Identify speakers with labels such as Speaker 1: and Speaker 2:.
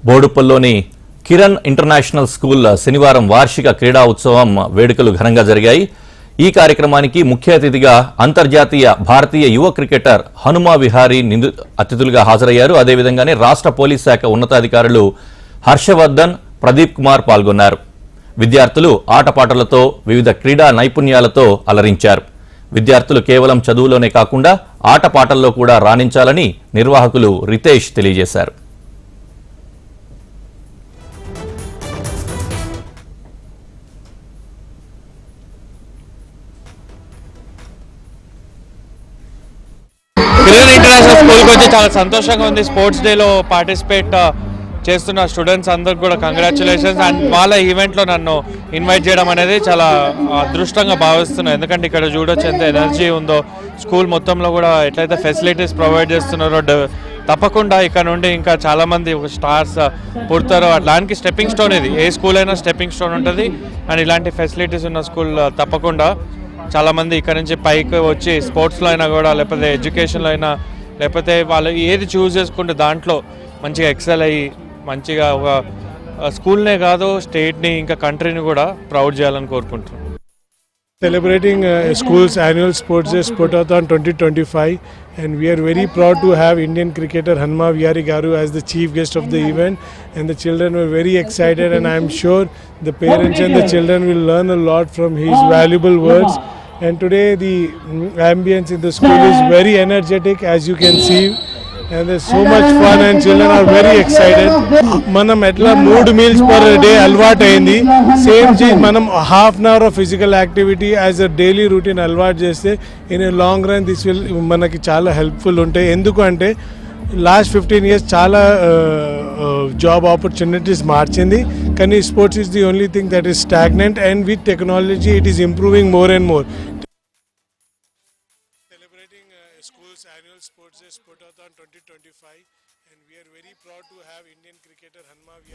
Speaker 1: బోడుపల్లిలోని Kiran international school శనివారం వార్షిక క్రీడా ఉత్సవం వేడుకలు ఘనంగా జరిగాయి. ఈ కార్యక్రమానికి ముఖ్య అతిథిగా అంతర్జాతీయ భారతీయ యువ క్రికెటర్ హనుమా విహారీ అతిథులుగా హాజరయ్యారు. అదేవిధంగానే రాష్ట్ర పోలీస్ శాఖ ఉన్నతాధికారులు హర్షవర్ధన్, ప్రదీప్ కుమార్ పాల్గొన్నారు. విద్యార్థులు ఆటపాటలతో వివిధ క్రీడా నైపుణ్యాలతో అలరించారు. విద్యార్థులు కేవలం చదువులోనే కాకుండా ఆటపాటల్లో కూడా రాణించాలని నిర్వాహకులు రితేష్ తెలియజేశారు.
Speaker 2: కిరణ్ ఇంటర్నేషనల్ స్కూల్కి వచ్చి చాలా సంతోషంగా ఉంది. స్పోర్ట్స్ డేలో పార్టిసిపేట్ చేస్తున్న స్టూడెంట్స్ అందరికి కూడా కంగ్రాచులేషన్స్. అండ్ వాళ్ళ ఈవెంట్లో నన్ను ఇన్వైట్ చేయడం అనేది చాలా అదృష్టంగా భావిస్తున్నాను. ఎందుకంటే ఇక్కడ చూడొచ్చు ఎంత ఎనర్జీ ఉందో. స్కూల్ మొత్తంలో కూడా ఎట్లయితే ఫెసిలిటీస్ ప్రొవైడ్ చేస్తున్నారో తప్పకుండా ఇక్కడ నుండి ఇంకా చాలామంది స్టార్స్ పుడతారో అట్లాంటి స్టెప్పింగ్ స్టోన్ ఇది. ఏ స్కూల్ అయినా స్టెప్పింగ్ స్టోన్ ఉంటుంది. అండ్ ఇలాంటి ఫెసిలిటీస్ ఉన్న స్కూల్ తప్పకుండా చాలామంది ఇక్కడ నుంచి పైకి వచ్చి స్పోర్ట్స్లో అయినా కూడా, లేకపోతే ఎడ్యుకేషన్లో అయినా, లేకపోతే వాళ్ళు ఏది చూస్ చేసుకుంటే దాంట్లో మంచిగా ఎక్సెల్ అయ్యి మంచిగా ఒక స్కూల్నే కాదు స్టేట్ని ఇంకా కంట్రీని కూడా ప్రౌడ్ చేయాలని కోరుకుంటున్నాను.
Speaker 3: Celebrating school's annual Sports Day Sportathon 2025, and we are very proud to have Indian cricketer Hanuma Vihari Garu as the chief guest of the event, and the children were very excited, and I am sure the parents and the children will learn a lot from his valuable words. And today the ambience in the school is very energetic, as you can see, and there's so much fun and children are very excited. Manam etla 3 meals per day alvat ayindi. Same cheez manam half an hour of physical activity as a daily routine alvat cheste in a long run this will manaki chaala helpful untayi. Enduku ante last 15 years chaala job opportunities marchindi, kani sports is the only thing that is stagnant, and with technology it is improving more and more. School's annual Sports Day Sportathon 2025, and we are very proud to have Indian cricketer Hanuma Vihari